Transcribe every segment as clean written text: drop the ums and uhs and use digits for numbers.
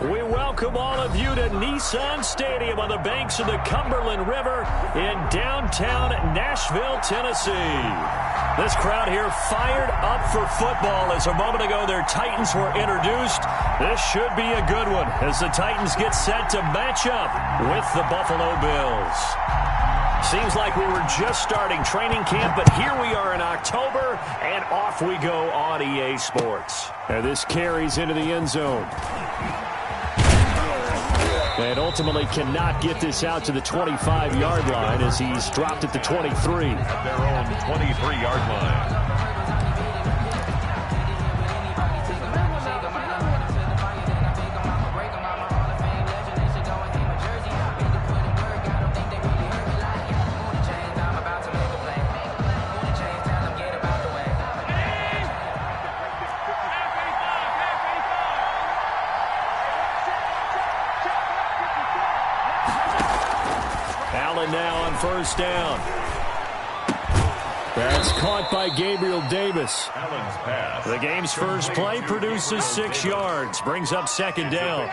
We welcome all of you to Nissan Stadium on the banks of the Cumberland River in downtown Nashville, Tennessee. This crowd here fired up for football as a moment ago their Titans were introduced. This should be a good one as the Titans get set to match up with the Buffalo Bills. Seems like we were just starting training camp, but here we are in October, and off we go on EA Sports. And this carries into the end zone. And ultimately cannot get this out to the 25-yard line as he's dropped at the 23. At their own 23-yard line. Now on first down. That's caught by Gabriel Davis. The game's first play produces 6 yards, brings up second down.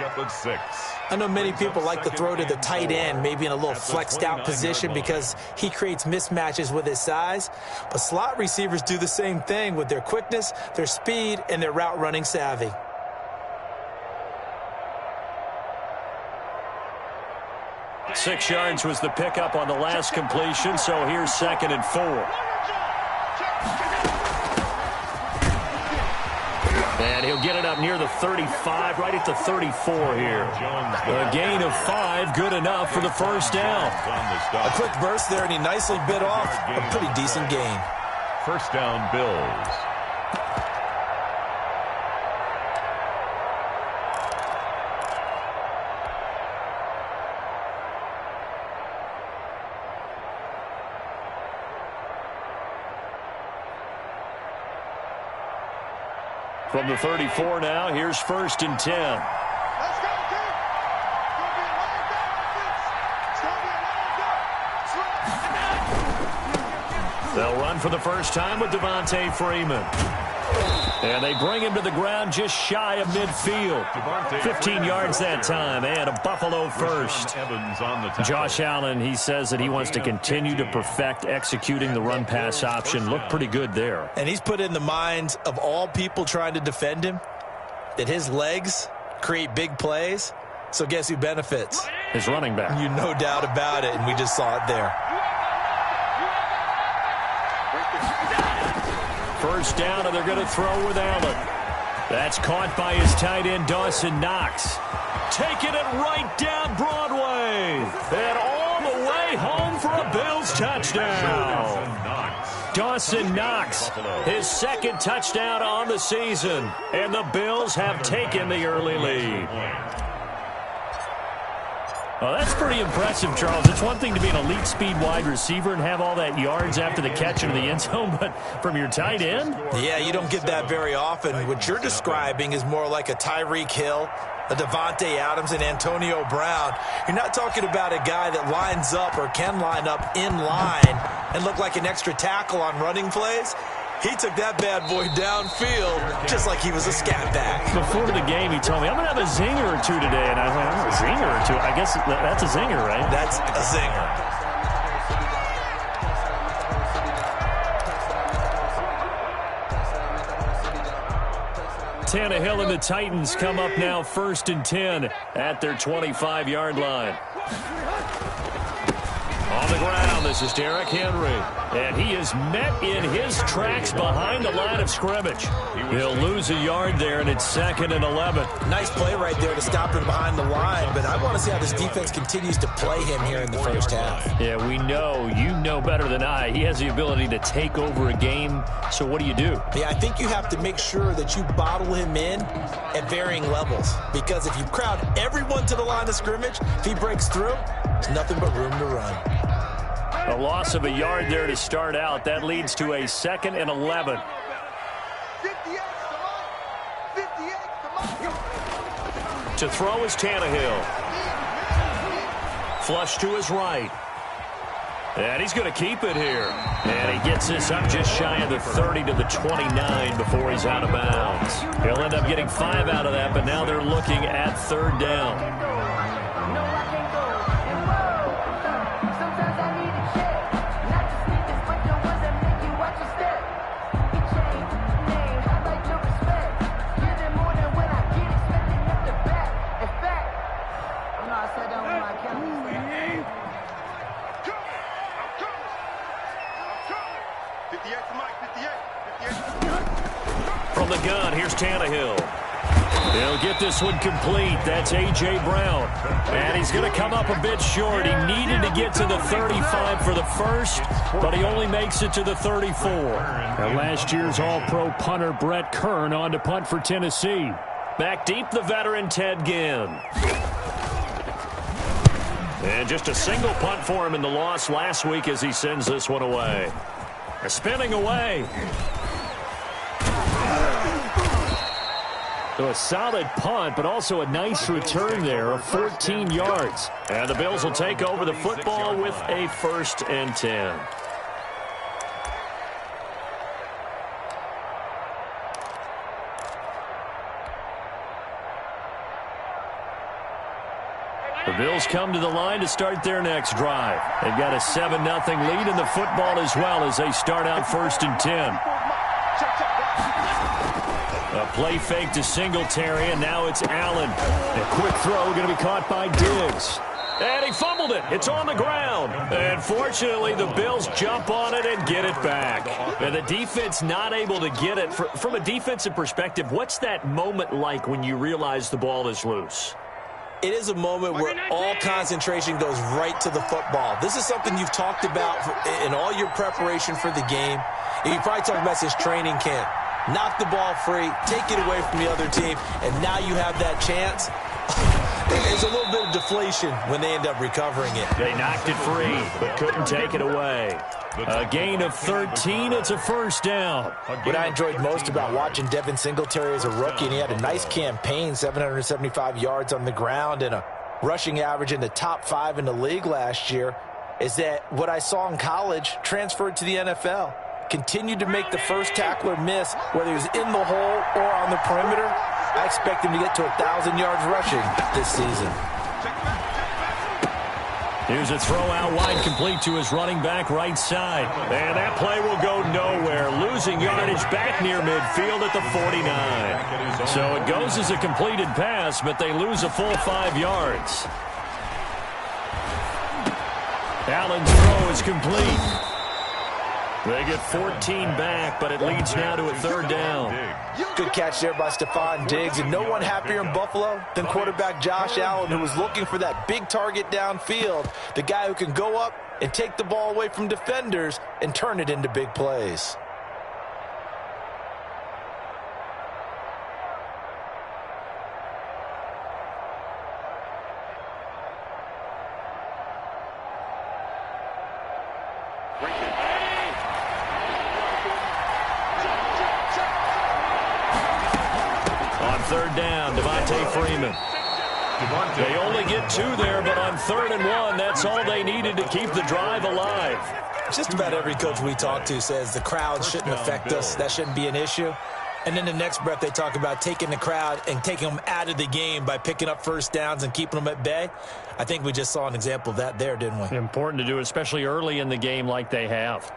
I know many people like to throw to the tight end, maybe in a little flexed out position because he creates mismatches with his size. But slot receivers do the same thing with their quickness, their speed, and their route running savvy. Six yards was the pickup on the last completion, so here's 2nd and 4. And he'll get it up near the 35, right at the 34 here. A gain of 5, good enough for the first down. A quick burst there, and he nicely bit off a pretty decent gain. First down, Bills. From the 34 now, here's 1st and 10. They'll run for the first time with Devontae Freeman. And they bring him to the ground just shy of midfield. 15 yards that time, and a Buffalo first. Josh Allen, he says that he wants to continue to perfect executing the run-pass option. Looked pretty good there. And he's put in the minds of all people trying to defend him that his legs create big plays. So guess who benefits? His running back. You no doubt about it, and we just saw it there. First down, and they're going to throw with Allen. That's caught by his tight end, Dawson Knox. Taking it right down Broadway. And all the way home for a Bills touchdown. Dawson Knox, his 2nd touchdown on the season. And the Bills have taken the early lead. Well, that's pretty impressive, Charles. It's one thing to be an elite speed wide receiver and have all that yards after the catch into the end zone, but from your tight end? Yeah, you don't get that very often. What you're describing is more like a Tyreek Hill, a Devontae Adams, and Antonio Brown. You're not talking about a guy that lines up or can line up in line and look like an extra tackle on running plays. He took that bad boy downfield just like he was a scat back. Before the game, he told me, I'm going to have a zinger or two today. And I was like, a zinger or two? I guess that's a zinger, right? That's a zinger. Tannehill and the Titans come up now 1st and 10 at their 25-yard line. On the ground, this is Derrick Henry. And he is met in his tracks behind the line of scrimmage. He'll lose a yard there, and it's 2nd and 11. Nice play right there to stop him behind the line, but I want to see how this defense continues to play him here in the first half. Yeah, we know, you know better than I, he has the ability to take over a game. So what do you do? Yeah, I think you have to make sure that you bottle him in at varying levels, because if you crowd everyone to the line of scrimmage, if he breaks through, there's nothing but room to run. A loss of a yard there to start out. That leads to a 2nd and 11. To throw is Tannehill. Flush to his right. And he's going to keep it here. And he gets this up just shy of the 30 to the 29 before he's out of bounds. He'll end up getting 5 out of that, but now they're looking at 3rd down. From the gun, here's Tannehill. He'll get this one complete. That's A.J. Brown. And he's going to come up a bit short. He needed to get to the 35 for the first, but he only makes it to the 34. And last year's All-Pro punter Brett Kern on to punt for Tennessee. Back deep, the veteran Ted Ginn. And just a single punt for him in the loss last week as he sends this one away. Spinning away. So a solid punt, but also a nice return there of 14 yards. And the Bills will take over the football with a 1st and 10. The Bills come to the line to start their next drive. They've got a 7-0 lead in the football as well as they start out 1st and 10. A play fake to Singletary, and now it's Allen. A quick throw going to be caught by Diggs. And he fumbled it. It's on the ground. And fortunately, the Bills jump on it and get it back. And the defense not able to get it. From a defensive perspective, what's that moment like when you realize the ball is loose? It is a moment where all concentration goes right to the football. This is something you've talked about in all your preparation for the game. And you probably talked about since training camp. Knock the ball free, take it away from the other team, and now you have that chance. There's a little bit of deflation when they end up recovering it. They knocked it free, but couldn't take it away. A gain of 13, it's a 1st down. What I enjoyed most about watching Devin Singletary as a rookie, and he had a nice campaign, 775 yards on the ground and a rushing average in the top 5 in the league last year, is that what I saw in college transferred to the NFL. Continued to make the first tackler miss, whether he was in the hole or on the perimeter. I expect him to get to 1,000 yards rushing this season. Here's a throw out wide, complete to his running back right side. And that play will go nowhere. Losing yardage back near midfield at the 49. So it goes as a completed pass, but they lose a full 5 yards. Allen's throw is complete. They get 14 back, but it leads now to a 3rd down. Good catch there by Stephon Diggs, and no one happier in Buffalo than quarterback Josh Allen, who was looking for that big target downfield, the guy who can go up and take the ball away from defenders and turn it into big plays. They only get 2 there, but on 3rd and 1, that's all they needed to keep the drive alive. Just about every coach we talk to says the crowd shouldn't affect us. That shouldn't be an issue. And then the next breath, they talk about taking the crowd and taking them out of the game by picking up 1st downs and keeping them at bay. I think we just saw an example of that there, didn't we? Important to do, especially early in the game like they have.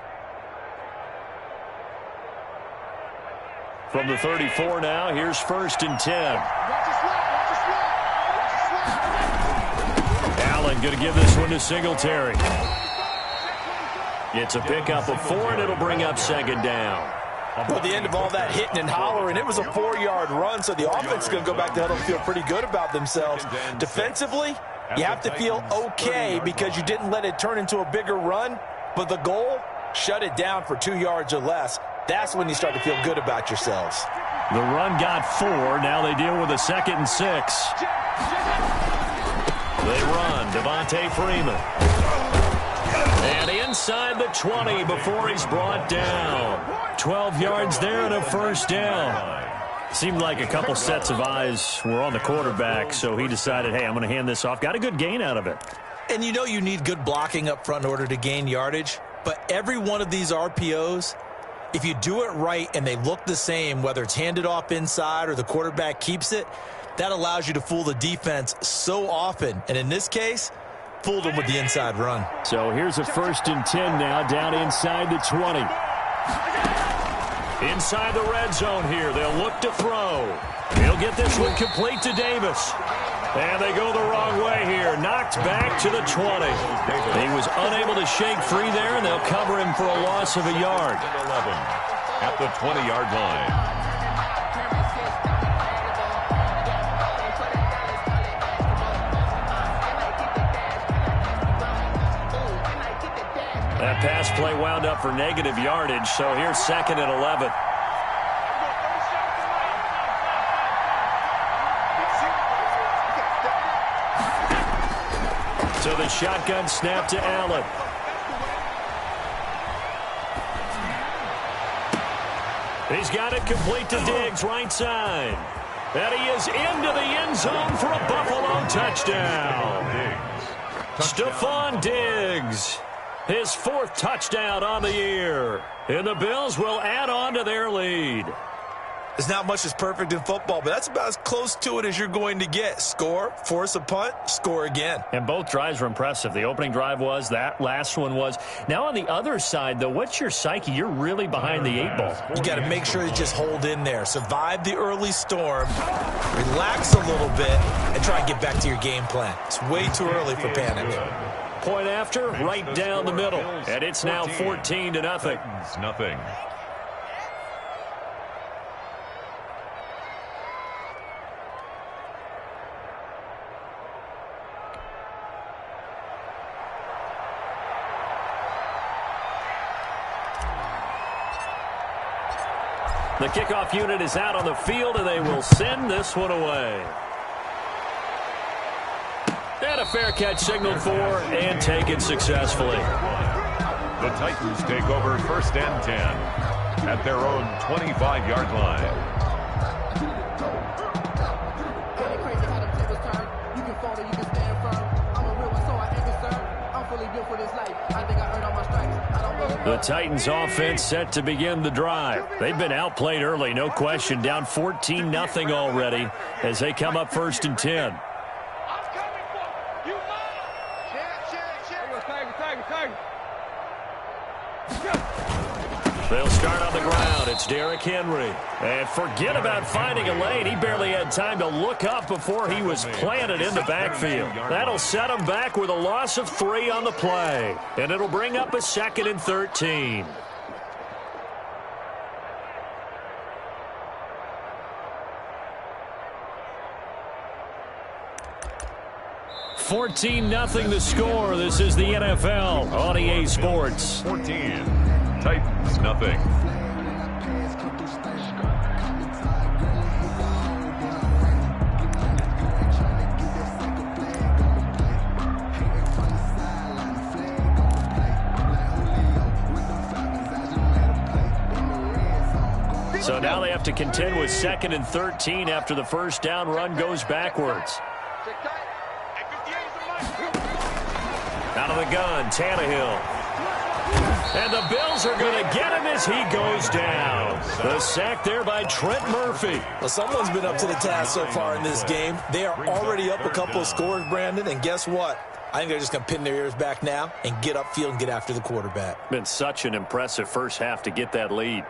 From the 34 now, here's 1st and 10. Allen going to give this one to Singletary. It's a pickup of 4, and it'll bring up 2nd down. Well, at the end of all that hitting and hollering, it was a 4-yard run, so the offense is going to go back to huddle and feel pretty good about themselves. Defensively, you have to feel okay because you didn't let it turn into a bigger run, but the goal, shut it down for 2 yards or less. That's when you start to feel good about yourselves. The run got 4. Now they deal with a 2nd and 6. They run. Devontae Freeman. And inside the 20 before he's brought down. 12 yards there and a 1st down. Seemed like a couple sets of eyes were on the quarterback, so he decided, hey, I'm going to hand this off. Got a good gain out of it. And you know you need good blocking up front in order to gain yardage, but every one of these RPOs, if you do it right and they look the same, whether it's handed off inside or the quarterback keeps it, that allows you to fool the defense so often. And in this case, fooled them with the inside run. So here's a 1st and 10 now, down inside the 20. Inside the red zone here, they'll look to throw. He'll get this one complete to Davis. And they go the wrong way here. Knocked back to the 20. He was unable to shake free there, and they'll cover him for a loss of a yard. 11 at the 20-yard line. That pass play wound up for negative yardage, so here's 2nd and 11. So the shotgun snap to Allen. He's got it complete to Diggs, right side. And he is into the end zone for a Buffalo touchdown. Stephon Diggs, his 4th touchdown on the year. And the Bills will add on to their lead. There's not much that's perfect in football, but that's about as close to it as you're going to get. Score, force a punt, score again. And both drives were impressive. The opening drive was, that last one was. Now on the other side, though, what's your psyche? You're really behind the 8 ball. You got to make sure you just hold in there. Survive the early storm, relax a little bit, and try and get back to your game plan. It's way too early for panic. Point after, right down the middle. And it's now 14-0. Nothing. The kickoff unit is out on the field, and they will send this one away. And a fair catch signaled for and taken successfully. The Titans take over 1st and 10 at their own 25-yard line. The Titans offense set to begin the drive. They've been outplayed early, no question, down 14-0 already as they come up 1st and 10. They'll start on the ground. It's Derrick Henry. And forget about finding a lane. He barely had time to look up before he was planted in the backfield. That'll set him back with a loss of 3 on the play. And it'll bring up a 2nd and 13. $14-0 the score. This is the NFL on EA Sports. 14. Titans, nothing. So now they have to contend with 2nd and 13 after the 1st down run goes backwards. Out of the gun, Tannehill. And the Bills are going to get him as he goes down. The sack there by Trent Murphy. Well, someone's been up to the task so far in this game. They are already up a couple of scores, Brandon, and guess what? I think they're just going to pin their ears back now and get upfield and get after the quarterback. Been such an impressive first half to get that lead.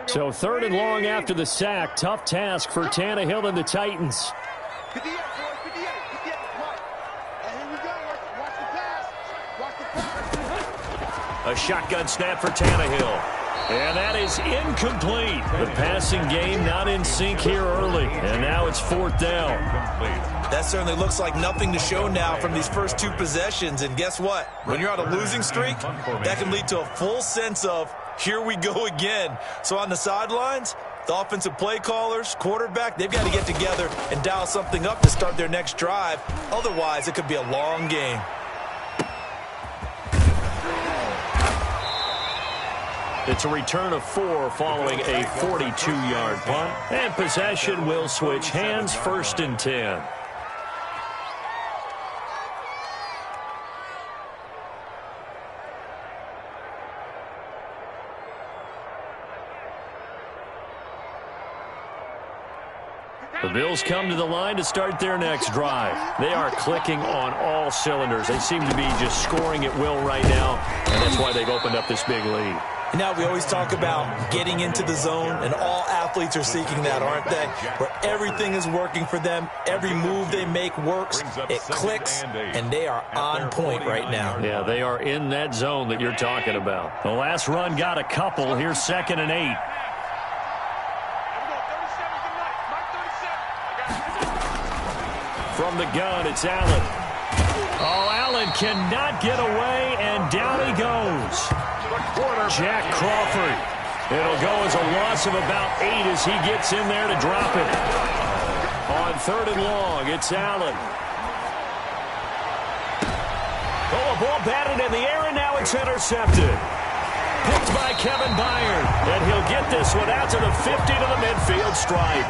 So 3rd and long after the sack. Tough task for Tannehill and the Titans. A shotgun snap for Tannehill. And that is incomplete. The passing game not in sync here early. And now it's 4th down. That certainly looks like nothing to show now from these first 2 possessions. And guess what? When you're on a losing streak, that can lead to a full sense of, here we go again. So on the sidelines, the offensive play callers, quarterback, they've got to get together and dial something up to start their next drive. Otherwise, it could be a long game. It's a return of 4 following a 42-yard punt. And possession will switch hands, 1st and 10. The Bills come to the line to start their next drive. They are clicking on all cylinders. They seem to be just scoring at will right now, and that's why they've opened up this big lead. Now, we always talk about getting into the zone, and all athletes are seeking that, aren't they? Where everything is working for them, every move they make works, it clicks, and they are on point right now. Yeah, they are in that zone that you're talking about. The last run got a couple. Here's 2nd and 8. From the gun, it's Allen. Oh, Allen cannot get away, and down he goes. Jack Crawford. It'll go as a loss of about 8 as he gets in there to drop it. On 3rd and long, it's Allen. Oh, a ball batted in the air, and now it's intercepted. Picked by Kevin Byard, and he'll get this one out to the 50 to the midfield stripe.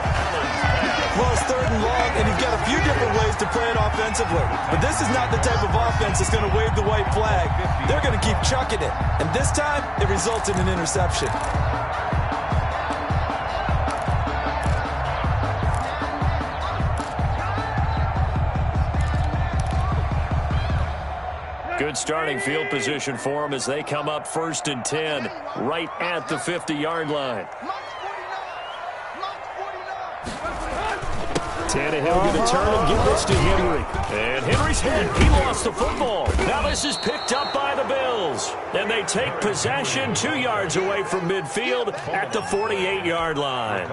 Well, it's 3rd and long, and he's got a few different ways to play it offensively. But this is not the type of offense that's going to wave the white flag. They're going to keep chucking it. And this time, it results in an interception. Good starting field position for them as they come up 1st and 10, right at the 50-yard line. Tannehill going to turn and give this to Henry. And Henry's hit. He lost the football. Now this is picked up by the Bills. And they take possession 2 yards away from midfield at the 48-yard line.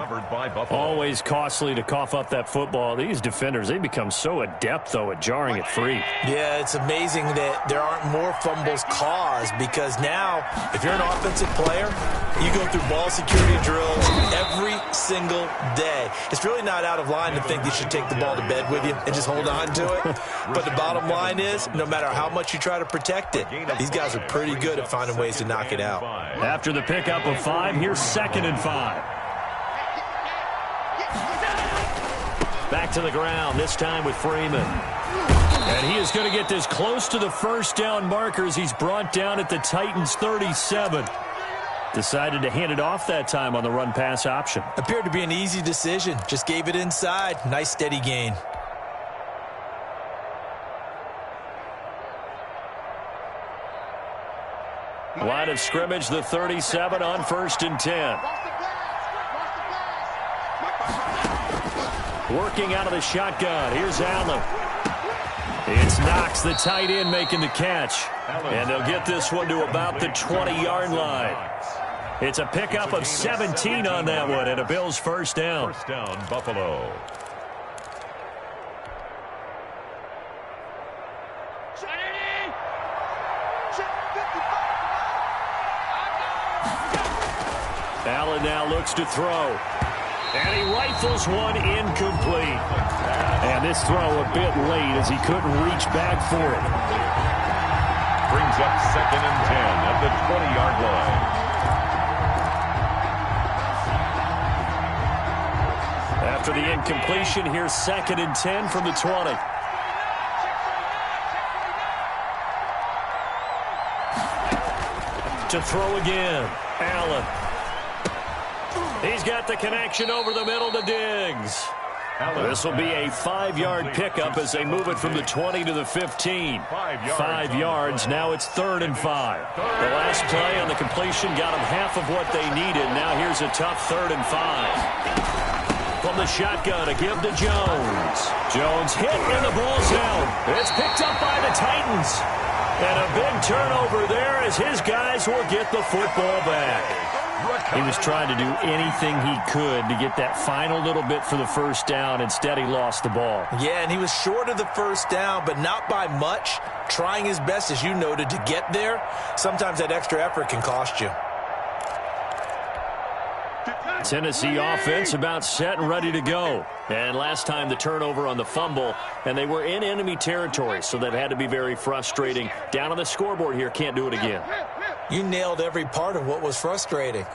Always costly to cough up that football. These defenders, they become so adept, though, at jarring it free. Yeah, it's amazing that there aren't more fumbles caused because now, if you're an offensive player, you go through ball security drills every single day. It's really not out of line to think you should take the ball to bed with you and just hold on to it. But the bottom line is, no matter how much you try to protect it, these guys are pretty good at finding ways to knock it out. After the pickup of 5, here's 2nd and 5. Back to the ground, this time with Freeman. And he is going to get this close to the 1st down markers. He's brought down at the Titans' 37. Decided to hand it off that time on the run-pass option. Appeared to be an easy decision. Just gave it inside. Nice steady gain. Line of scrimmage, the 37 on 1st and 10. Working out of the shotgun. Here's Allen. It's Knox, the tight end, making the catch. And they'll get this one to about the 20-yard line. It's a pickup of 17 on that one, and a Bills 1st down. 1st down, Buffalo. Allen now looks to throw. And he rifles one incomplete. And this throw a bit late as he couldn't reach back for it. Brings up 2nd and 10 at the 20-yard line. After the incompletion, here's 2nd and 10 from the 20. To throw again, Allen. He's got the connection over the middle to Diggs. This will be a 5-yard pickup as they move it from the 20 to the 15. 5 yards. Now it's 3rd and 5. The last play on the completion got them half of what they needed. Now here's a tough 3rd and 5. From the shotgun, a give to Jones. Jones hit, and the ball's out. It's picked up by the Titans. And a big turnover there as his guys will get the football back. He was trying to do anything he could to get that final little bit for the 1st down. Instead, he lost the ball. Yeah, and he was short of the 1st down, but not by much. Trying his best, as you noted, to get there. Sometimes that extra effort can cost you. Tennessee offense about set and ready to go. And last time the turnover on the fumble, and they were in enemy territory, so that had to be very frustrating. Down on the scoreboard here, can't do it again. You nailed every part of what was frustrating.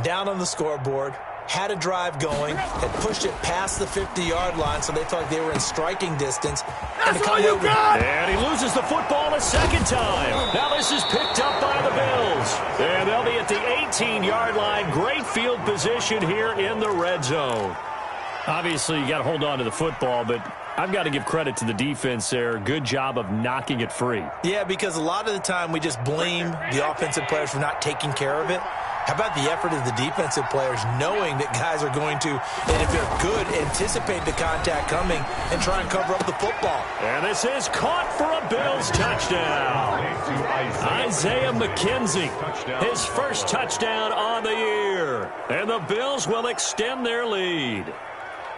Down on the scoreboard, had a drive going, had pushed it past the 50-yard line, so they felt like they were in striking distance. That's all you got! And he loses the football a second time. Now this is picked up by the Bills. And they'll be at the 18-yard line. Great field position here in the red zone. Obviously, you got to hold on to the football, but I've got to give credit to the defense there. Good job of knocking it free. Yeah, because a lot of the time we just blame the offensive players for not taking care of it. How about the effort of the defensive players knowing that guys are going to, and if they're good, anticipate the contact coming and try and cover up the football. And this is caught for a Bills touchdown. Isaiah McKenzie, his first touchdown on the year. And the Bills will extend their lead.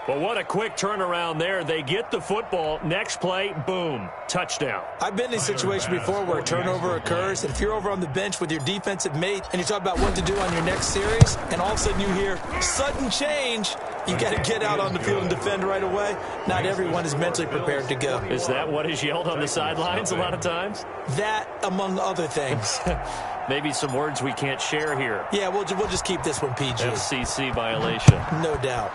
But what a quick turnaround there. They get the football. Next play, boom, touchdown. I've been in a situation before where a turnover occurs, and if you're over on the bench with your defensive mate and you talk about what to do on your next series, and all of a sudden you hear sudden change, you got to get out on the field and defend right away. Not everyone is mentally prepared to go. Is that what is yelled on the sidelines a lot of times? That, among other things. Maybe some words we can't share here. Yeah, we'll just keep this one PG. FCC violation. No doubt.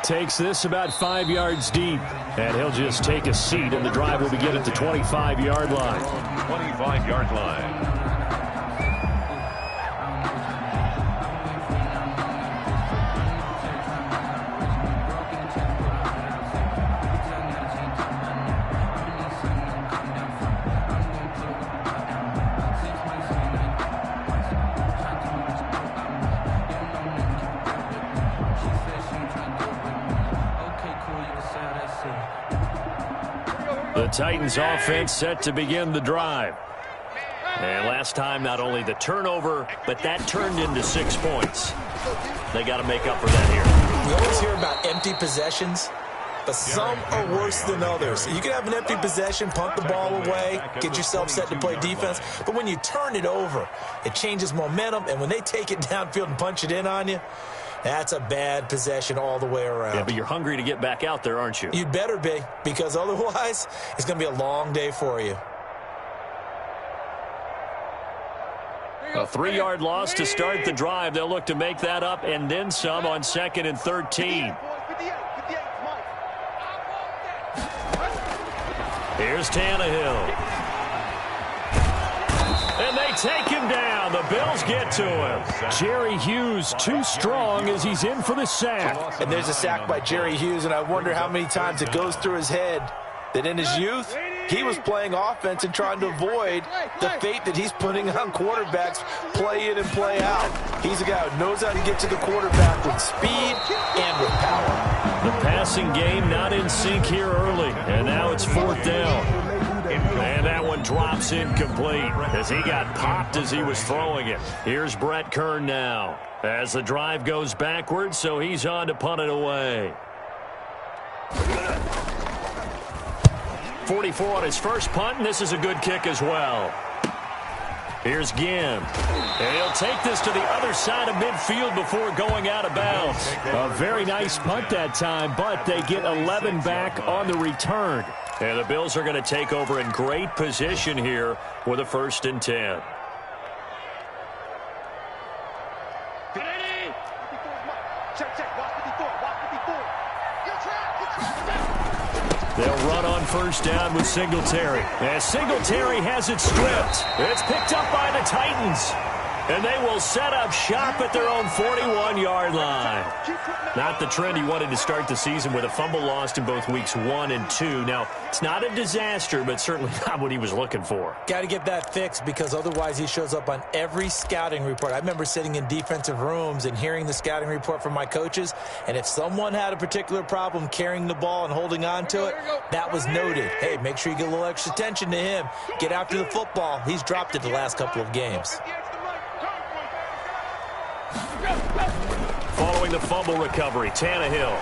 Takes this about 5 yards deep, and he'll just take a seat, and the drive will begin at the 25-yard line. 25-yard line. The Titans offense set to begin the drive. And last time, not only the turnover, but that turned into 6 points. They got to make up for that here. We always hear about empty possessions, but some are worse than others. You can have an empty possession, punt the ball away, get yourself set to play defense, but when you turn it over, it changes momentum, and when they take it downfield and punch it in on you, that's a bad possession all the way around. Yeah, but you're hungry to get back out there, aren't you? You'd better be, because otherwise it's going to be a long day for you. A 3-yard loss to start the drive. They'll look to make that up and then some on 2nd and 13. Here's Tannehill. And they take him down. The Bills get to him. Jerry Hughes too strong as he's in for the sack. And there's a sack by Jerry Hughes, and I wonder how many times it goes through his head that in his youth, he was playing offense and trying to avoid the fate that he's putting on quarterbacks play in and play out. He's a guy who knows how to get to the quarterback with speed and with power. The passing game not in sync here early, and now it's 4th down. And that one drops incomplete as he got popped as he was throwing it. Here's Brett Kern now as the drive goes backwards, so he's on to punt it away. 44 on his first punt, and this is a good kick as well. Here's Ginn. And he'll take this to the other side of midfield before going out of bounds. A very nice punt that time, but they get 11 back on the return. And the Bills are going to take over in great position here with a 1st and 10. They'll run on 1st down with Singletary. As Singletary has it stripped. It's picked up by the Titans. And they will set up shop at their own 41-yard line. Not the trend he wanted to start the season with a fumble lost in both weeks 1 and 2. Now, it's not a disaster, but certainly not what he was looking for. Got to get that fixed because otherwise he shows up on every scouting report. I remember sitting in defensive rooms and hearing the scouting report from my coaches, and if someone had a particular problem carrying the ball and holding on to it, that was noted. Hey, make sure you get a little extra attention to him. Get after the football. He's dropped it the last couple of games. Following the fumble recovery, Tannehill.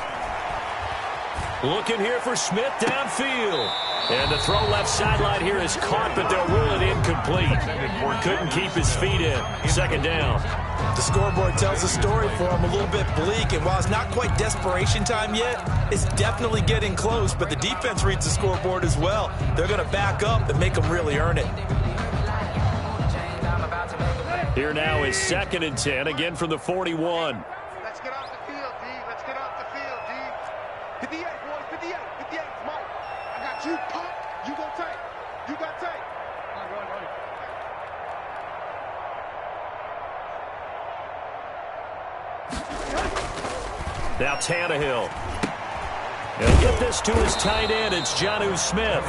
Looking here for Smith downfield. And the throw left sideline here is caught, but they'll rule it incomplete. Couldn't keep his feet in. Second down. The scoreboard tells the story for him, a little bit bleak, and while it's not quite desperation time yet, it's definitely getting close, but the defense reads the scoreboard as well. They're going to back up and make them really earn it. Here now is 2nd and 10, again from the 41. Let's get off the field, D. Let's get off the field, D. 58, boys, 58, 58, Mike. I got you, pump. You go take. You got take. Run. Now Tannehill. He'll get this to his tight end. It's Jonnu Smith.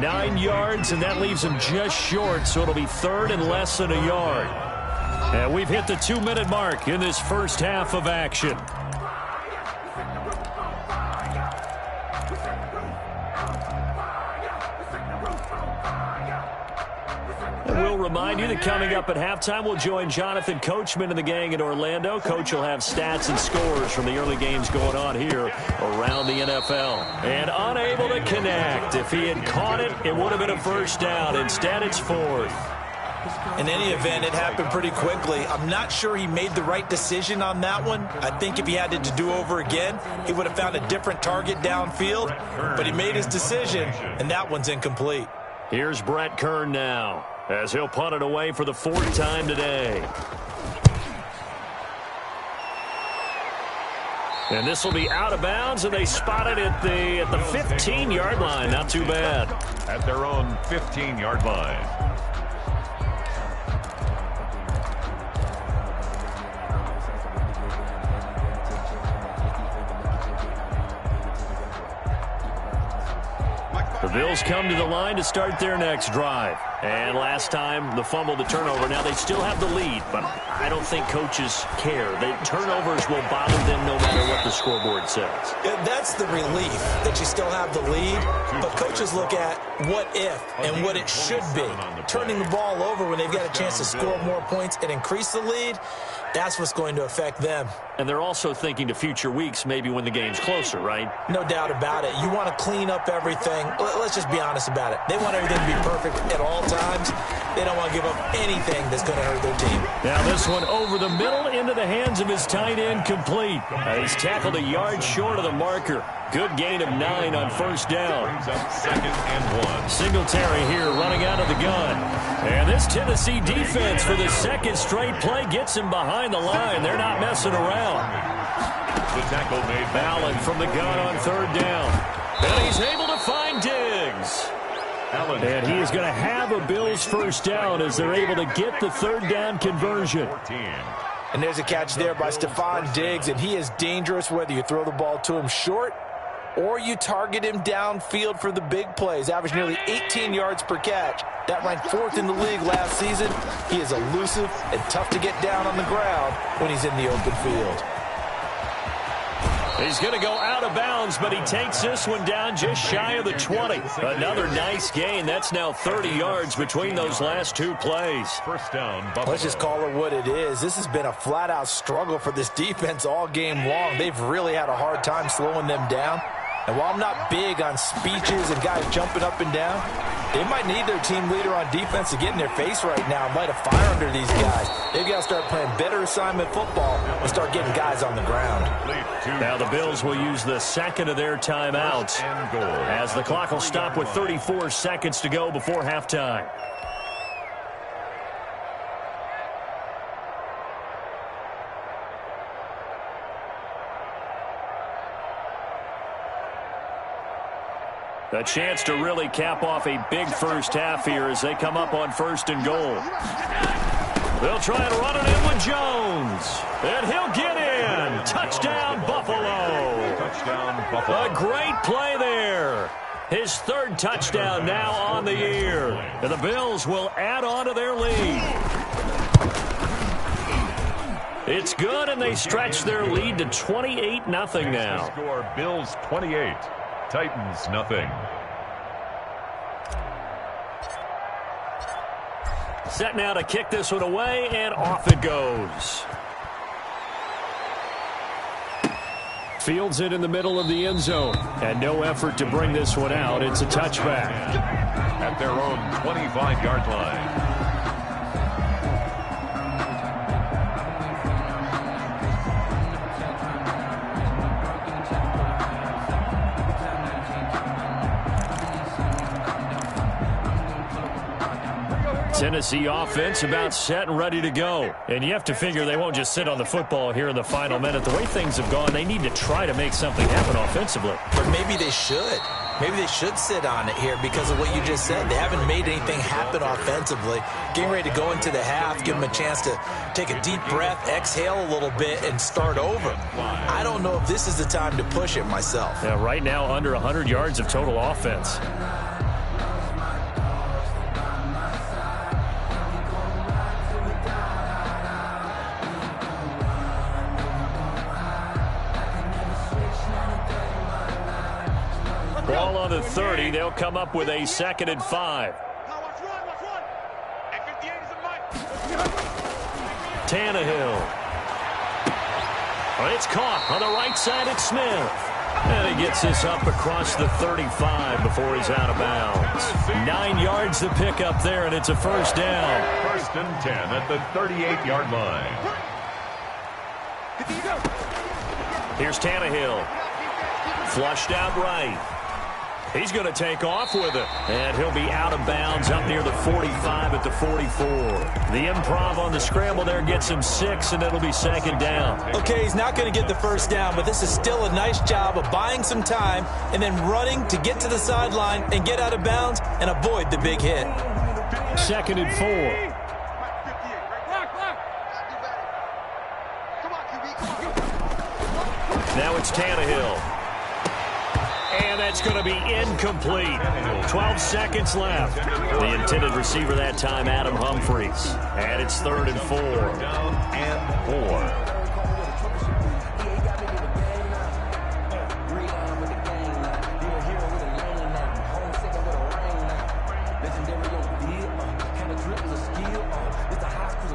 9 yards, and that leaves him just short, so it'll be 3rd and less than a yard. And we've hit the 2-minute mark in this first half of action. We'll remind you that coming up at halftime, we'll join Jonathan Coachman and the gang in Orlando. Coach will have stats and scores from the early games going on here around the NFL. And unable to connect. If he had caught it, it would have been a first down. Instead, it's 4th. In any event, it happened pretty quickly. I'm not sure he made the right decision on that one. I think if he had it to do over again, he would have found a different target downfield. But he made his decision, and that one's incomplete. Here's Brett Kern now, as he'll punt it away for the 4th time today. And this will be out of bounds, and they spot it at the 15-yard line. Not too bad. At their own 15-yard line. The Bills come to the line to start their next drive. And last time, the fumble, the turnover. Now, they still have the lead, but I don't think coaches care. The turnovers will bother them no matter what the scoreboard says. Yeah, that's the relief that you still have the lead. But coaches look at what if and what it should be. Turning the ball over when they've got a chance to score more points and increase the lead, that's what's going to affect them. And they're also thinking to future weeks, maybe when the game's closer, right? No doubt about it. You want to clean up everything. Let's just be honest about it. They want everything to be perfect at all times. They don't want to give up anything that's going to hurt their team. Now this one over the middle into the hands of his tight end, complete. He's tackled a yard short of the marker. Good gain of 9 on first down. Brings up 2nd and 1. Singletary here running out of the gun. And this Tennessee defense for the 2nd straight play gets him behind the line. They're not messing around. The tackle made Allen from the gun on 3rd down. And he's able to find Diggs. And he is going to have a Bills first down as they're able to get the 3rd down conversion. 14. And there's a catch there by Stephon Diggs, and he is dangerous whether you throw the ball to him short or you target him downfield for the big plays. Averaged nearly 18 yards per catch. That ranked 4th in the league last season. He is elusive and tough to get down on the ground when he's in the open field. He's going to go out of bounds, but he takes this one down just shy of the 20. Another nice gain. That's now 30 yards between those last 2 plays. First down, Buffalo. Let's just call it what it is. This has been a flat-out struggle for this defense all game long. They've really had a hard time slowing them down. And while I'm not big on speeches and guys jumping up and down, they might need their team leader on defense to get in their face right now and light a fire under these guys. They've got to start playing better assignment football and start getting guys on the ground. Now the Bills will use the 2nd of their timeouts as the clock will stop with 34 seconds to go before halftime. A chance to really cap off a big first half here as they come up on 1st and goal. They'll try and run it in with Jones. And he'll get in. Touchdown, Buffalo. Touchdown, Buffalo. A great play there. His 3rd touchdown now on the year. And the Bills will add on to their lead. It's good, and they stretch their lead to 28-0 now. Score Bills 28. Titans nothing. Set now to kick this one away, and off it goes. Fields it in the middle of the end zone. And no effort to bring this one out. It's a touchback. At their own 25-yard line. Tennessee offense about set and ready to go. And you have to figure they won't just sit on the football here in the final minute. The way things have gone, they need to try to make something happen offensively. But maybe they should. Maybe they should sit on it here because of what you just said. They haven't made anything happen offensively. Getting ready to go into the half, give them a chance to take a deep breath, exhale a little bit, and start over. I don't know if this is the time to push it myself. Yeah, right now under 100 yards of total offense. Ball on the 30. They'll come up with a 2nd and 5. Tannehill. Oh, it's caught on the right side. It's Smith. And he gets this up across the 35 before he's out of bounds. 9 yards to pick up there, and it's a first down. 1st and 10 at the 38-yard line. Here's Tannehill. Flushed out right. He's going to take off with it. And he'll be out of bounds up near the 45 at the 44. The improv on the scramble there gets him 6, and it'll be 2nd down. Okay, he's not going to get the first down, but this is still a nice job of buying some time and then running to get to the sideline and get out of bounds and avoid the big hit. 2nd and 4. Now it's Tannehill. And that's going to be incomplete. 12 seconds left. The intended receiver that time, Adam Humphries. And it's 3rd and 4. Down and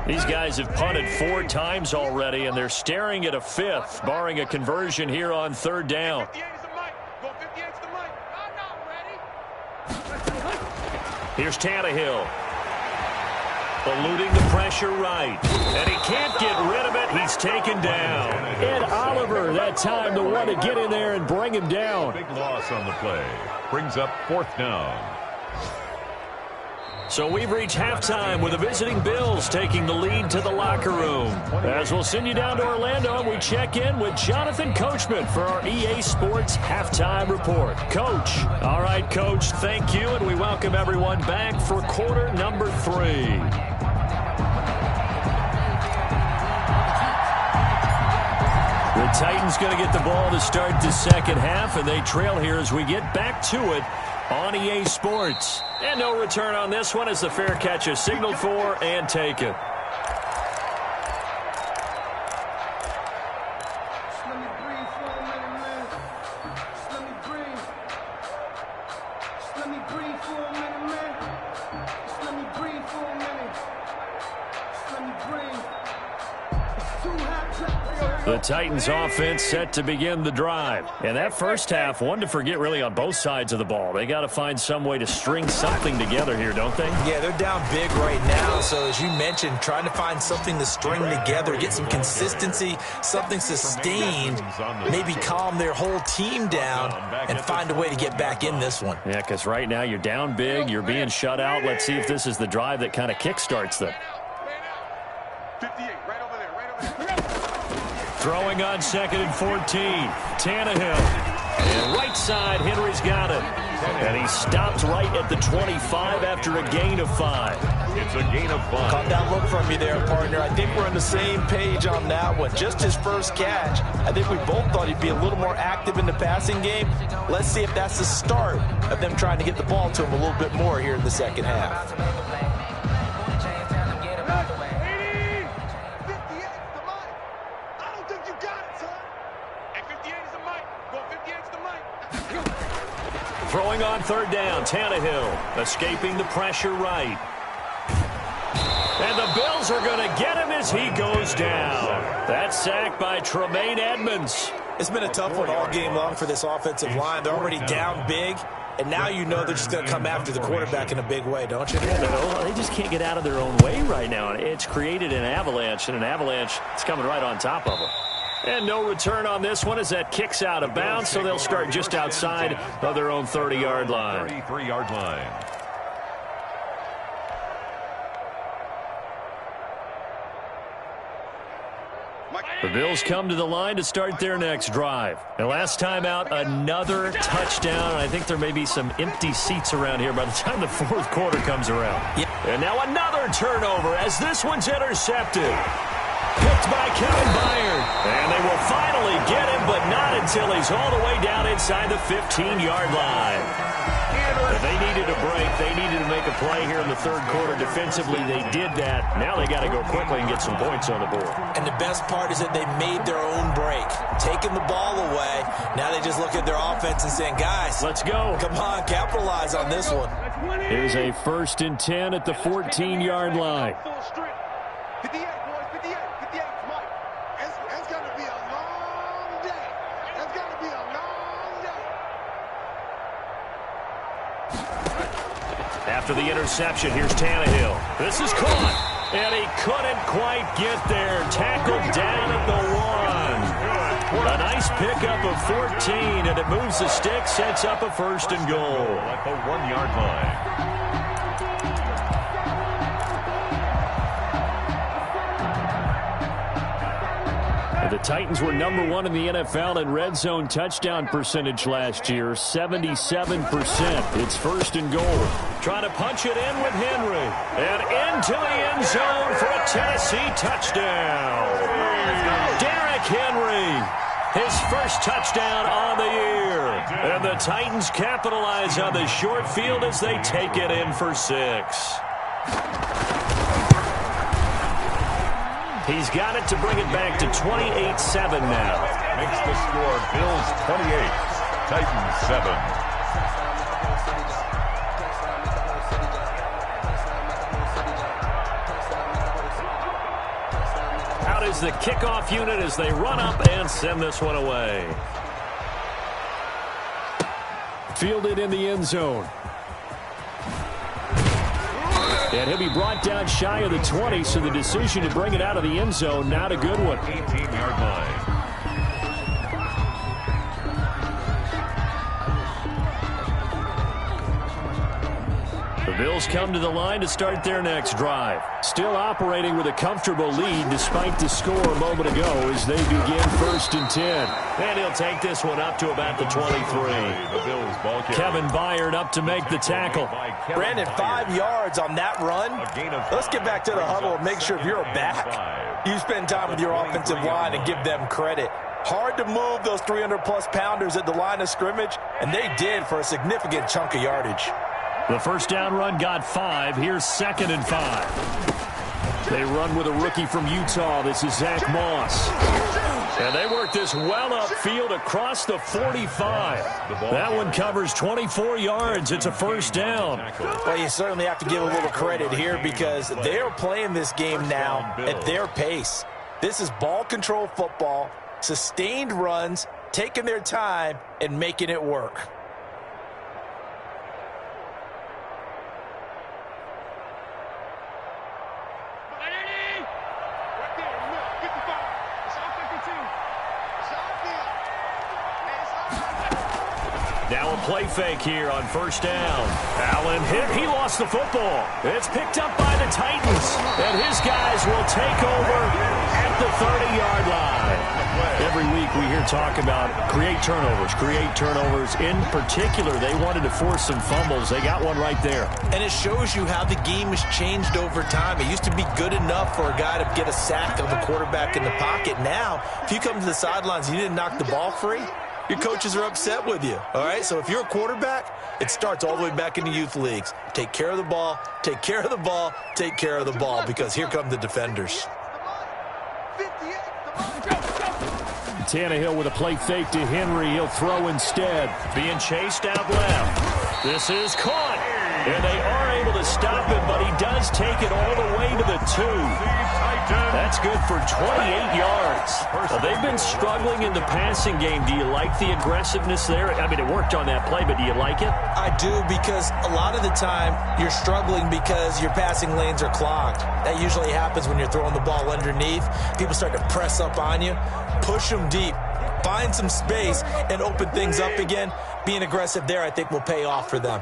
4. These guys have punted 4 times already, and they're staring at a 5th, barring a conversion here on 3rd down. Here's Tannehill. Eluding the pressure right. And he can't get rid of it. He's taken down. Ed Oliver, that time, the one to get in there and bring him down. Big loss on the play. Brings up 4th down. So we've reached halftime with the visiting Bills taking the lead to the locker room. As we'll send you down to Orlando, we check in with Jonathan Coachman for our EA Sports Halftime Report. Coach. All right, Coach, thank you, and we welcome everyone back for quarter number 3. The Titans going to get the ball to start the 2nd half, and they trail here as we get back to it on EA Sports. And no return on this one as the fair catch is signaled for and taken. The Titans offense set to begin the drive. And that first half, one to forget really on both sides of the ball. They got to find some way to string something together here, don't they? Yeah, they're down big right now. So as you mentioned, trying to find something to string together, get some consistency, something sustained, maybe calm their whole team down and find a way to get back in this one. Yeah, because right now you're down big, you're being shut out. Let's see if this is the drive that kind of kickstarts them. 58, right over there, right over there. Throwing on 2nd and 14. Tannehill. And right side, Henry's got it. And he stopped right at the 25 after a gain of 5. It's a gain of 5. Caught that look from you there, partner. I think we're on the same page on that one. Just his first catch. I think we both thought he'd be a little more active in the passing game. Let's see if that's the start of them trying to get the ball to him a little bit more here in the 2nd half. Throwing on 3rd down, Tannehill escaping the pressure right. And the Bills are going to get him as he goes down. That sack by Tremaine Edmonds. It's been a tough one all game long for this offensive line. They're already down big, and now you know they're just going to come after the quarterback in a big way, don't you? Yeah, they just can't get out of their own way right now. It's created an avalanche, and an avalanche is coming right on top of them. And no return on this one as that kicks out of bounds, so they'll start just outside of their own 30-yard line. 33-yard line. The Bills come to the line to start their next drive. And last time out, another touchdown. I think there may be some empty seats around here by the time the fourth quarter comes around. Yeah. And now another turnover as this one's intercepted. Picked by Kevin Byard. And they will finally get him, but not until he's all the way down inside the 15-yard line. If they needed a break, they needed to make a play here in the third quarter defensively. They did that. Now they got to go quickly and get some points on the board. And the best part is that they made their own break. Taking the ball away. Now they just look at their offense and saying, guys, let's go. Come on, capitalize on this one. Here's a 1st and 10 at the 14-yard line. 58, boys, 58, 58, Mike. It's going to be a long day. It's going to be a long day. After the interception, here's Tannehill. This is caught, and he couldn't quite get there. Tackled down at the 1. A nice pickup of 14, and it moves the stick, sets up a 1st and goal. At the 1-yard line. The Titans were #1 in the NFL in red zone touchdown percentage last year, 77%. It's 1st and goal. Trying to punch it in with Henry. And into the end zone for a Tennessee touchdown. Derrick Henry, his first touchdown on the year. And the Titans capitalize on the short field as they take it in for 6. He's got it to bring it back to 28-7 now. Makes the score Bills 28, Titans 7. Out is the kickoff unit as they run up and send this one away. Fielded in the end zone. And he'll be brought down shy of the 20, so the decision to bring it out of the end zone, not a good one. 18-yard line. The Bills come to the line to start their next drive. Still operating with a comfortable lead despite the score a moment ago as they begin 1st and 10. And he'll take this one up to about the 23. The Bills ball carrier. Kevin Byard up to make the tackle. Brandon, 5 yards on that run. Let's get back to the huddle and make sure if you're back, you spend time with your offensive line and give them credit. Hard to move those 300-plus pounders at the line of scrimmage, and they did for a significant chunk of yardage. The first down run got 5. Here's 2nd and 5. They run with a rookie from Utah. This is Zach Moss. And they work this well upfield across the 45. That one covers 24 yards. It's a 1st down. Well, you certainly have to give a little credit here because they're playing this game now at their pace. This is ball control football, sustained runs, taking their time, and making it work. Now a play fake here on 1st down. Allen hit. He lost the football. It's picked up by the Titans. And his guys will take over at the 30-yard line. Every week we hear talk about create turnovers. In particular, they wanted to force some fumbles. They got one right there. And it shows you how the game has changed over time. It used to be good enough for a guy to get a sack of the quarterback in the pocket. Now, if you come to the sidelines and you didn't knock the ball free, your coaches are upset with you, all right? So if you're a quarterback, it starts all the way back in the youth leagues. Take care of the ball, take care of the ball, take care of the ball, because here come the defenders. Tannehill with a play fake to Henry. He'll throw instead. Being chased out left. This is caught. And they are able to stop him, but he does take it all the way to the 2. That's good for 28 yards. Well, they've been struggling in the passing game. Do you like the aggressiveness there? I mean, it worked on that play, but do you like it? I do, because a lot of the time you're struggling because your passing lanes are clogged. That usually happens when you're throwing the ball underneath. People start to press up on you. Push them deep. Find some space and open things up again. Being aggressive there, I think, will pay off for them.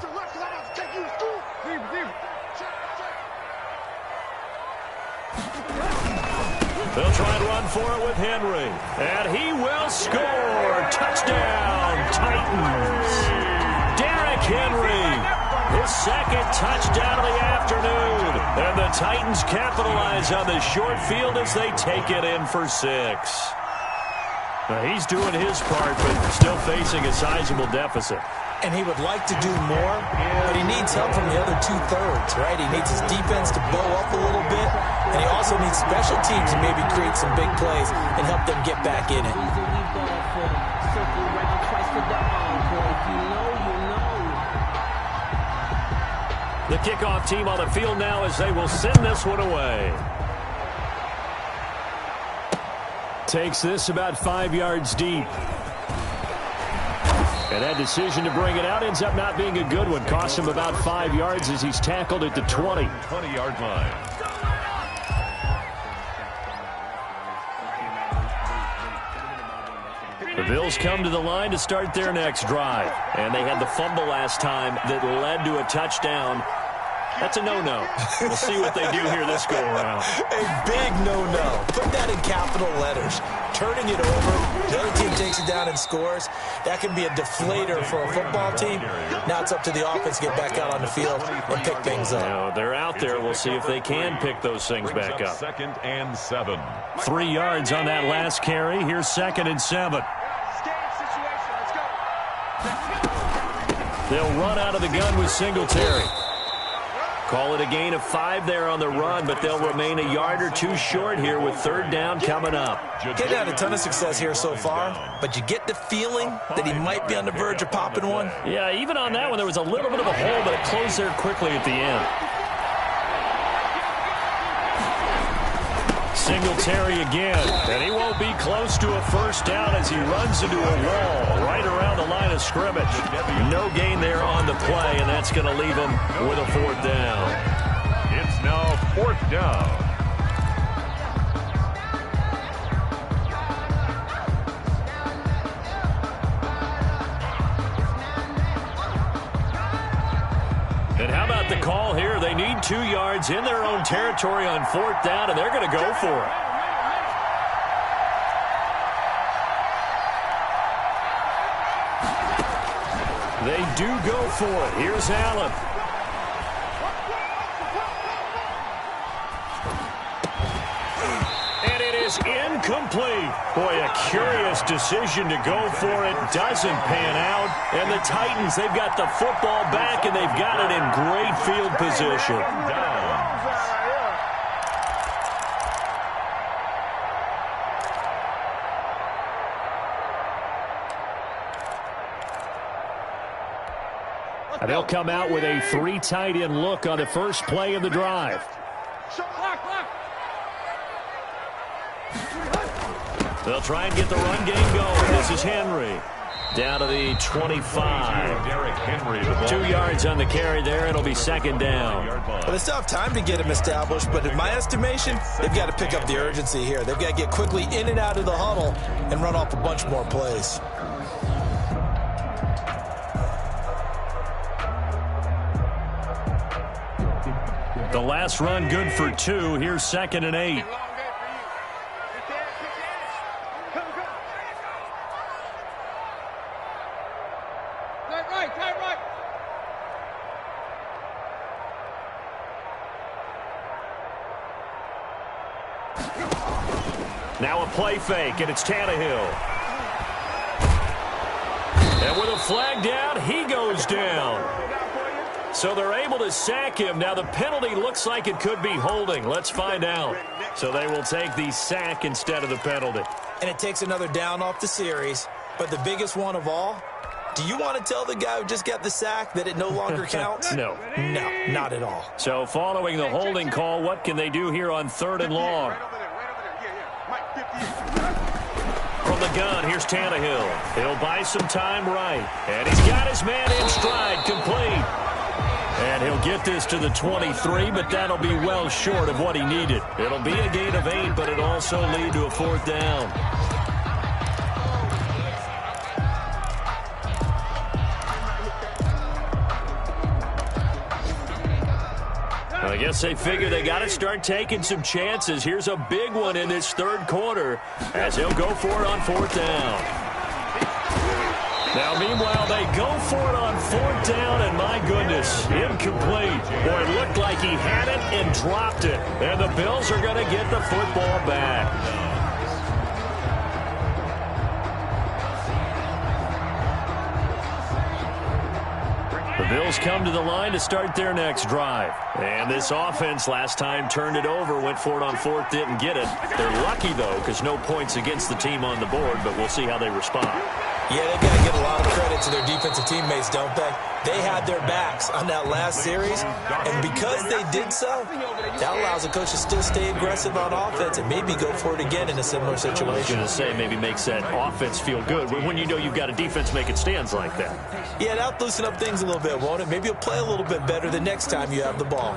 They'll try and run for it with Henry. And he will score. Touchdown, Titans. Derrick Henry, his second touchdown of the afternoon. And the Titans capitalize on the short field as they take it in for 6. Now, he's doing his part, but still facing a sizable deficit. And he would like to do more, but he needs help from the other 2/3, right? He needs his defense to bow up a little bit, and he also needs special teams to maybe create some big plays and help them get back in it. The kickoff team on the field now as they will send this one away. Takes this about 5 yards deep. And that decision to bring it out ends up not being a good one. Cost him about 5 yards as he's tackled at the 20. 20-yard line. The Bills come to the line to start their next drive. And they had the fumble last time that led to a touchdown. That's a no-no. We'll see what they do here this go-around. A big no-no. Put that in capital letters. Turning it over, the other team takes it down and scores. That can be a deflator for a football team. Now it's up to the offense to get back out on the field and pick things up. Now, they're out there. We'll see if they can pick those things back up. 2nd and 7. 3 yards on that last carry. Here's 2nd and 7. They'll run out of the gun with Singletary. Call it a gain of 5 there on the run, but they'll remain a yard or 2 short here with 3rd down coming up. Getting had a ton of success here so far, but you get the feeling that he might be on the verge of popping one. Yeah, even on that one, there was a little bit of a hole, but it closed there quickly at the end. Singletary again, and he won't be close to a 1st down as he runs into a wall right around the line of scrimmage. No gain there on the play, and that's going to leave him with a 4th down. It's now 4th down. And how about the call here? They need 2 yards in their own territory on 4th down, and they're going to go for it. They do go for it. Here's Allen. And it is incomplete. Boy, a curious decision to go for it. Doesn't pan out. And the Titans, they've got the football back, and they've got it in great field position. And they'll come out with a 3 tight end look on the first play of the drive. They'll try and get the run game going. This is Henry. Down to the 25. Derrick Henry. 2 yards on the carry there. It'll be 2nd down. Well, they still have time to get him established, but in my estimation, they've got to pick up the urgency here. They've got to get quickly in and out of the huddle and run off a bunch more plays. The last run good for 2. Here's 2nd and 8. Now a play fake, and it's Tannehill. And with a flag down, he goes down. So they're able to sack him. Now the penalty looks like it could be holding. Let's find out. So they will take the sack instead of the penalty. And it takes another down off the series. But the biggest one of all, do you want to tell the guy who just got the sack that it no longer counts? No. No, not at all. So following the holding call, what can they do here on 3rd and long? From the gun, here's Tannehill. He'll buy some time right. And he's got his man in stride, complete. And he'll get this to the 23, but that'll be well short of what he needed. It'll be a gain of 8, but it'll also lead to a 4th down. I guess they figure they got to start taking some chances. Here's a big one in this 3rd quarter as he'll go for it on 4th down. Now, meanwhile, they go for it on 4th down, and my goodness, incomplete. Boy, it looked like he had it and dropped it. And the Bills are going to get the football back. The Bills come to the line to start their next drive. And this offense last time turned it over, went for it on 4th, didn't get it. They're lucky, though, because no points against the team on the board, but we'll see how they respond. Yeah, they've got to give a lot of credit to their defensive teammates, don't they? They had their backs on that last series, and because they did so, that allows the coach to still stay aggressive on offense and maybe go for it again in a similar situation. I was going to say maybe makes that offense feel good when you know you've got a defense making stands like that. Yeah, that'll loosen up things a little bit, won't it? Maybe you'll play a little bit better the next time you have the ball.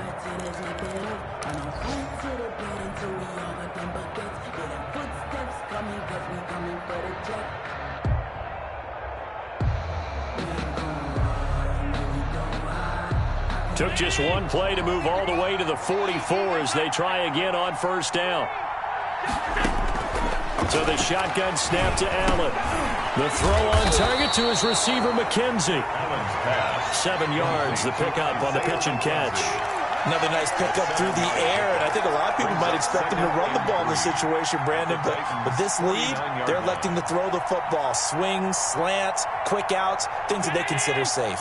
Took just one play to move all the way to the 44 as they try again on 1st down. So the shotgun snap to Allen. The throw on target to his receiver, McKenzie. 7 yards, the pickup on the pitch and catch. Another nice pickup through the air, and I think a lot of people might expect him to run the ball in this situation, Brandon, but with this lead, they're electing to throw the football. Swings, slants, quick outs, things that they consider safe.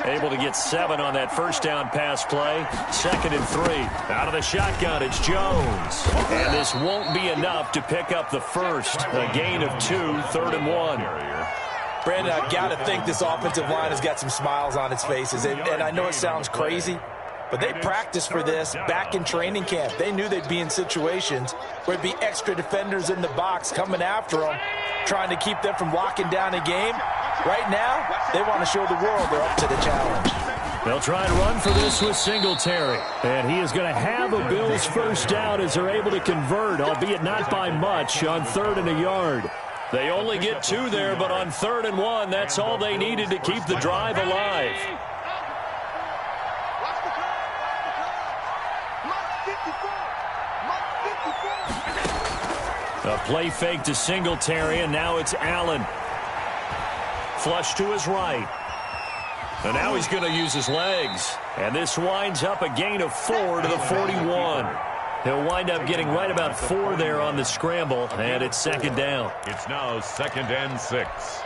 Able to get 7 on that 1st down pass play. 2nd and 3. Out of the shotgun, it's Jones. And this won't be enough to pick up the 1st. A gain of 2, 3rd and 1. Brandon, I've got to think this offensive line has got some smiles on its faces. And I know it sounds crazy, but they practiced for this back in training camp. They knew they'd be in situations where there'd be extra defenders in the box coming after them, trying to keep them from locking down a game. Right now, they want to show the world they're up to the challenge. They'll try and run for this with Singletary. And he is going to have a Bills 1st down as they're able to convert, albeit not by much, on 3rd and a yard. They only get 2 there, but on 3rd and 1, that's all they needed to keep the drive alive. A play fake to Singletary, and now it's Allen. Flush to his right. And now he's going to use his legs. And this winds up a gain of 4 to the 41. He'll wind up getting right about 4 there on the scramble, and it's 2nd down. It's now 2nd and 6.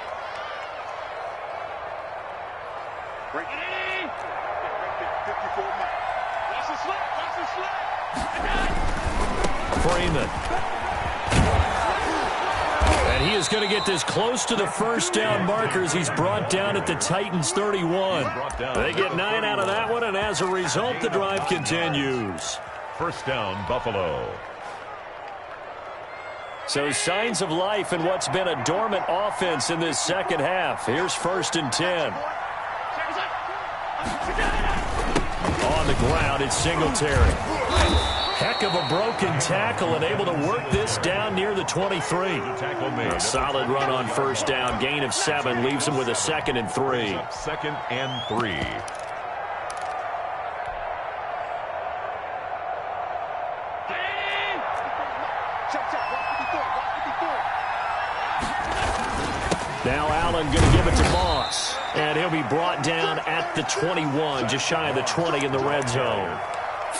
Freeman. And he is going to get this close to the 1st down markers. He's brought down at the Titans 31. They get 9 out of that one, and as a result, the drive continues. 1st down, Buffalo. So signs of life in what's been a dormant offense in this 2nd half. Here's 1st and 10. On the ground, it's Singletary. Heck of a broken tackle and able to work this down near the 23. A solid run on 1st down. Gain of 7 leaves him with a 2nd and 3. 2nd and 3. Now Allen going to give it to Moss. And he'll be brought down at the 21, just shy of the 20 in the red zone.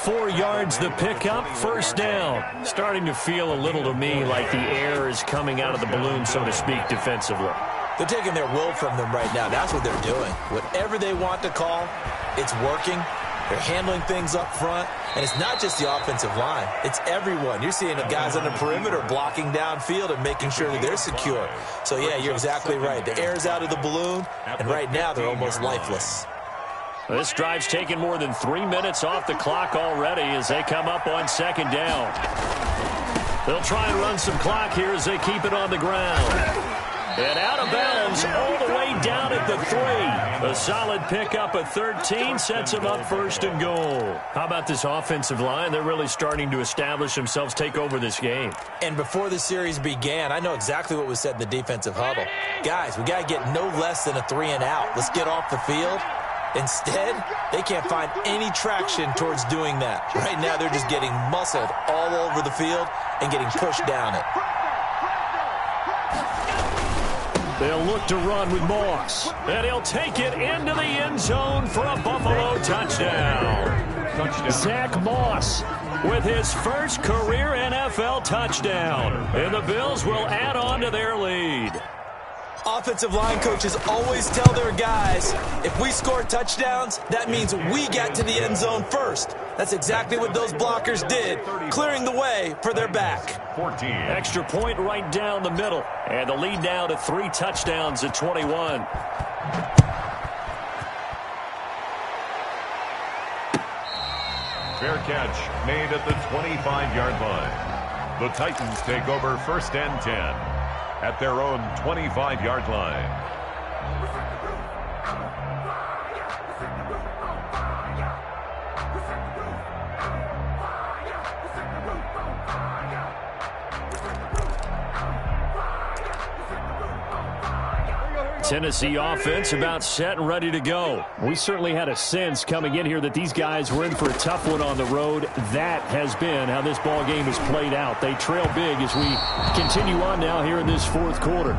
4 yards the pickup, 1st down. Starting to feel a little to me like the air is coming out of the balloon, so to speak, defensively. They're taking their will from them right now. That's what they're doing. Whatever they want to call, it's working. They're handling things up front. And it's not just the offensive line. It's everyone. You're seeing the guys on the perimeter blocking downfield and making sure that they're secure. So, yeah, you're exactly right. The air's out of the balloon, and right now they're almost lifeless. This drive's taken more than 3 minutes off the clock already as they come up on 2nd down. They'll try and run some clock here as they keep it on the ground. And out of bounds all the way down at the 3. A solid pickup of 13 sets them up first and goal. How about this offensive line? They're really starting to establish themselves, take over this game. And before the series began, I know exactly what was said in the defensive huddle. Guys, we got to get no less than a 3 and out. Let's get off the field. Instead, they can't find any traction towards doing that. Right now, they're just getting muscled all over the field and getting pushed down it. They'll look to run with Moss. And he'll take it into the end zone for a Buffalo touchdown. Zach Moss with his first career NFL touchdown. And the Bills will add on to their lead. Offensive line coaches always tell their guys, if we score touchdowns, that means we get to the end zone first. That's exactly what those blockers did, clearing the way for their back. 14. Extra point right down the middle. And the lead now to 3 touchdowns at 21. Fair catch made at the 25-yard line. The Titans take over first and 10 at their own 25-yard line. Tennessee offense about set and ready to go. We certainly had a sense coming in here that these guys were in for a tough one on the road. That has been how this ball game has played out. They trail big as we continue on now here in this fourth quarter.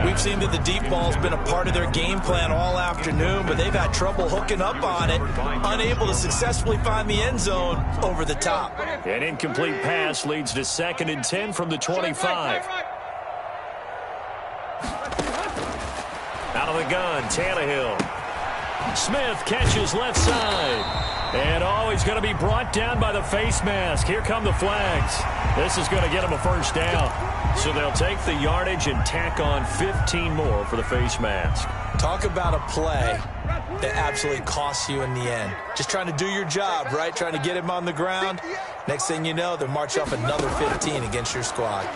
We've seen that the deep ball's been a part of their game plan all afternoon, but they've had trouble hooking up on it, unable to successfully find the end zone over the top. An incomplete pass leads to 2nd and 10 from the 25. Out of the gun, Tannehill. Smith catches left side. And he's going to be brought down by the face mask. Here come the flags. This is going to get him a first down. So they'll take the yardage and tack on 15 more for the face mask. Talk about a play that absolutely costs you in the end. Just trying to do your job, right? Trying to get him on the ground. Next thing you know, they'll march off another 15 against your squad.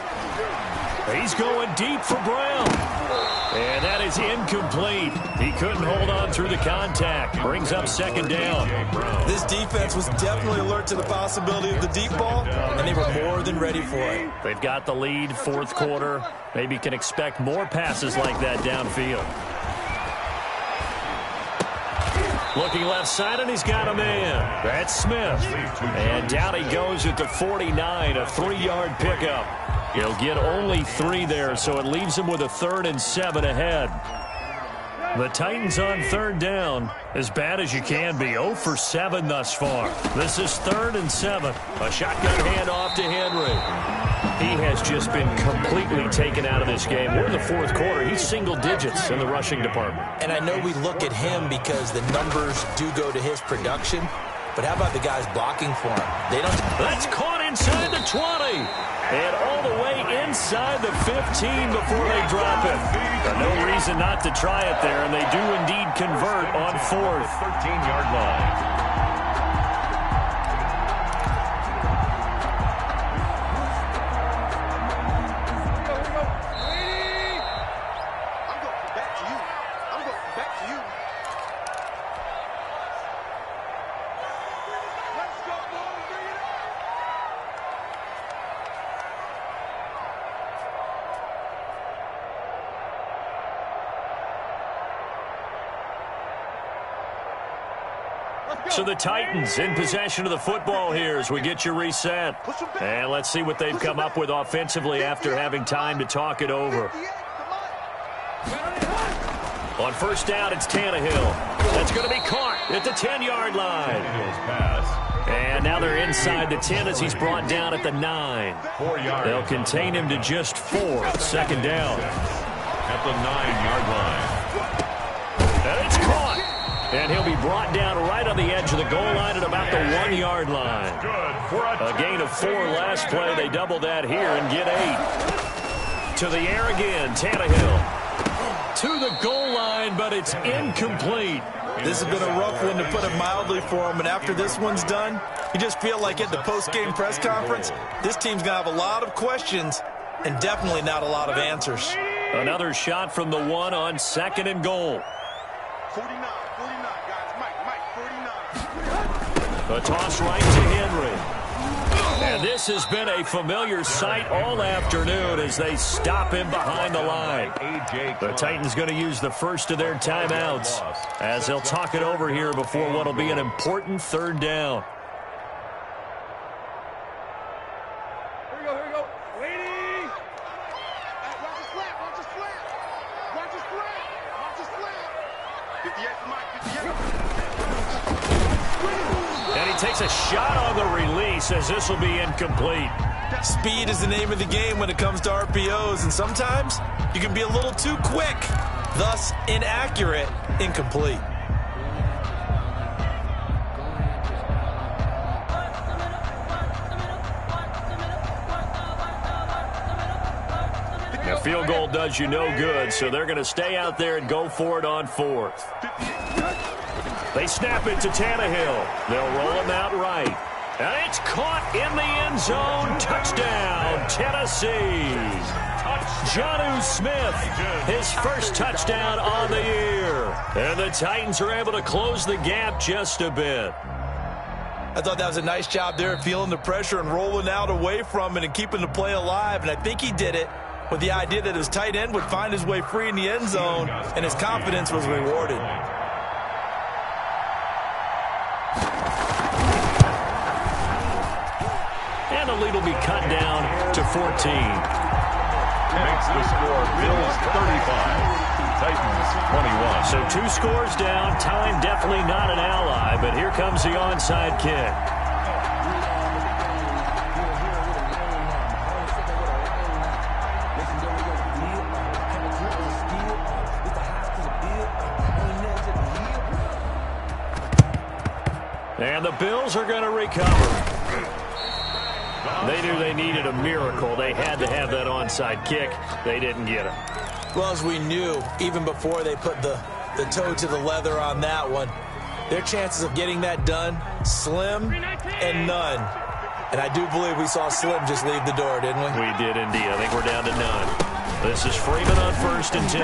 He's going deep for Brown. And that is incomplete. He couldn't hold on through the contact. Brings up 2nd down. This defense was definitely alert to the possibility of the deep ball, and they were more than ready for it. They've got the lead, 4th quarter. Maybe can expect more passes like that downfield. Looking left side, and he's got a man. That's Smith. And down he goes at the 49, a 3-yard pickup. He'll get only 3 there, so it leaves him with a 3rd and 7 ahead. The Titans on 3rd down, as bad as you can be. 0 for 7 thus far. This is 3rd and 7. A shotgun handoff to Henry. He has just been completely taken out of this game. We're in the 4th quarter. He's single digits in the rushing department. And I know we look at him because the numbers do go to his production, but how about the guys blocking for him? They don't. That's caught inside the 20. And all the way inside the 15 before they drop it. But no reason not to try it there, and they do indeed convert on 4th. 13-yard line. So the Titans in possession of the football here as we get you reset. And let's see what they've come up with offensively after having time to talk it over. On 1st down, it's Tannehill. That's going to be caught at the 10-yard line. And now they're inside the 10 as he's brought down at the 9. They'll contain him to just 4. 2nd down. At the 9-yard line. And it's caught. And he'll be brought down right on the edge of the goal line at about the 1-yard line. A gain of 4 last play. They double that here and get 8. To the air again, Tannehill. to the goal line, but it's incomplete. This has been a rough one, to put it mildly, for him. And after this one's done, you just feel like at the post-game press conference, this team's going to have a lot of questions and definitely not a lot of answers. Another shot from the one on 2nd and goal. 49, guys. Mike, 49. A toss right to Henry. And this has been a familiar sight all afternoon as they stop him behind the line. The Titans going to use the first of their timeouts as they'll talk it over here before what will be an important 3rd down. Here we go. Waiting. Watch his flat. Watch his flat. 58 for Mike, 58. And he takes a shot on the release as this will be incomplete. Speed is the name of the game when it comes to RPOs, and sometimes you can be a little too quick, thus inaccurate, incomplete. Now, field goal does you no good, so they're going to stay out there and go for it on 4th. They snap it to Tannehill. They'll roll him out right. And it's caught in the end zone. Touchdown, Tennessee. Jonnu Smith, his first touchdown on the year. And the Titans are able to close the gap just a bit. I thought that was a nice job there, feeling the pressure and rolling out away from it and keeping the play alive. And I think he did it with the idea that his tight end would find his way free in the end zone, and his confidence was rewarded. And the lead will be cut down to 14. Makes the score Bills 35, Titans 21. So 2 scores down. Time definitely not an ally, but here comes the onside kick. And the Bills are going to recover. They knew they needed a miracle. They had to have that onside kick. They didn't get it. Well, as we knew, even before they put the toe to the leather on that one, their chances of getting that done, slim and none. And I do believe we saw Slim just leave the door, didn't we? We did indeed. I think we're down to none. This is Freeman on 1st and 10.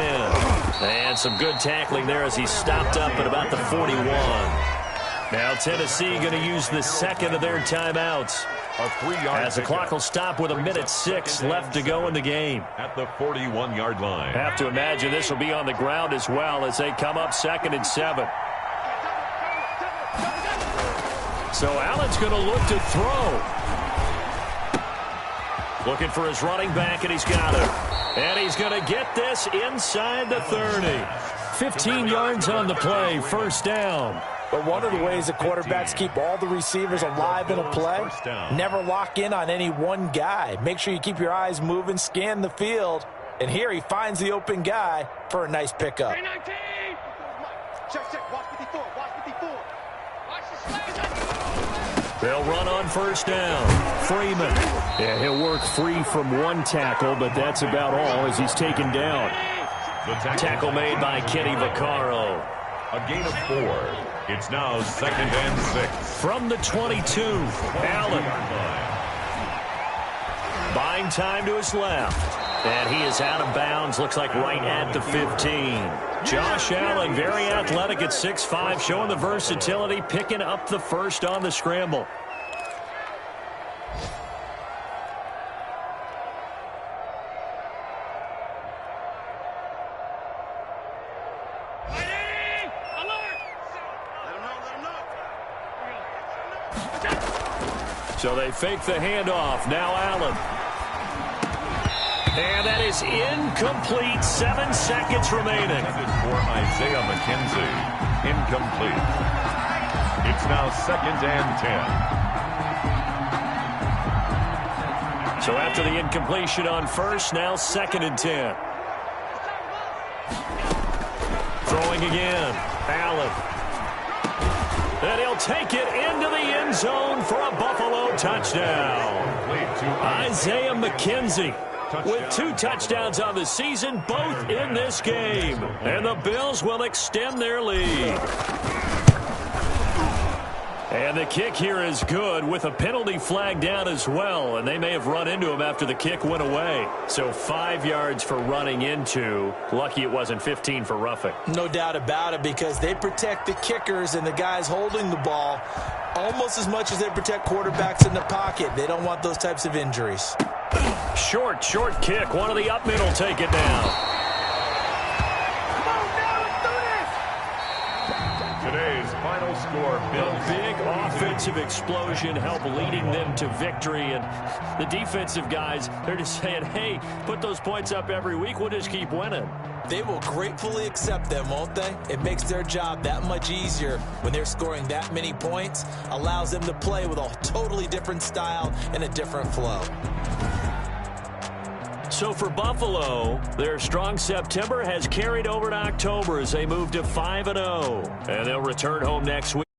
And some good tackling there as he stopped up at about the 41. Now Tennessee going to use the 2nd of their timeouts. As the clock will stop with 1:06 left to go in the game. At the 41-yard line. Have to imagine this will be on the ground as well as they come up 2nd and 7. So Allen's going to look to throw. Looking for his running back, and he's got it. And he's going to get this inside the 30. 15 yards on the play, 1st down. But one of the ways that quarterbacks keep all the receivers alive in a play, never lock in on any one guy. Make sure you keep your eyes moving, scan the field. And here he finds the open guy for a nice pickup. Check. Watch 54. They'll run on 1st down. Freeman. Yeah, he'll work free from one tackle, but that's about all as he's taken down. Tackle made by Kenny Vaccaro. A gain of 4. It's now 2nd and 6. From the 22, Allen. Buying time to his left. And he is out of bounds, looks like right at the 15. Josh Allen, very athletic at 6'5", showing the versatility, picking up the 1st on the scramble. So they fake the handoff. Now Allen. And that is incomplete. 7 seconds remaining. For Isaiah McKenzie. Incomplete. It's now 2nd and 10. So after the incompletion on 1st, now 2nd and 10. Throwing again. Allen. And he'll take it into the end zone for a Buffalo touchdown. Isaiah McKenzie. with 2 touchdowns on the season, both in this game. And the Bills will extend their lead. And the kick here is good with a penalty flag down as well. And they may have run into him after the kick went away. So 5 yards for running into. Lucky it wasn't 15 for roughing. No doubt about it, because they protect the kickers and the guys holding the ball almost as much as they protect quarterbacks in the pocket. They don't want those types of injuries. Short kick. One of the up middle take it down. Today's final score, Bills. A big offensive explosion helped leading them to victory. And the defensive guys, they're just saying, hey, put those points up every week. We'll just keep winning. They will gratefully accept them, won't they? It makes their job that much easier when they're scoring that many points. Allows them to play with a totally different style and a different flow. So for Buffalo, their strong September has carried over to October as they move to 5-0. And they'll return home next week.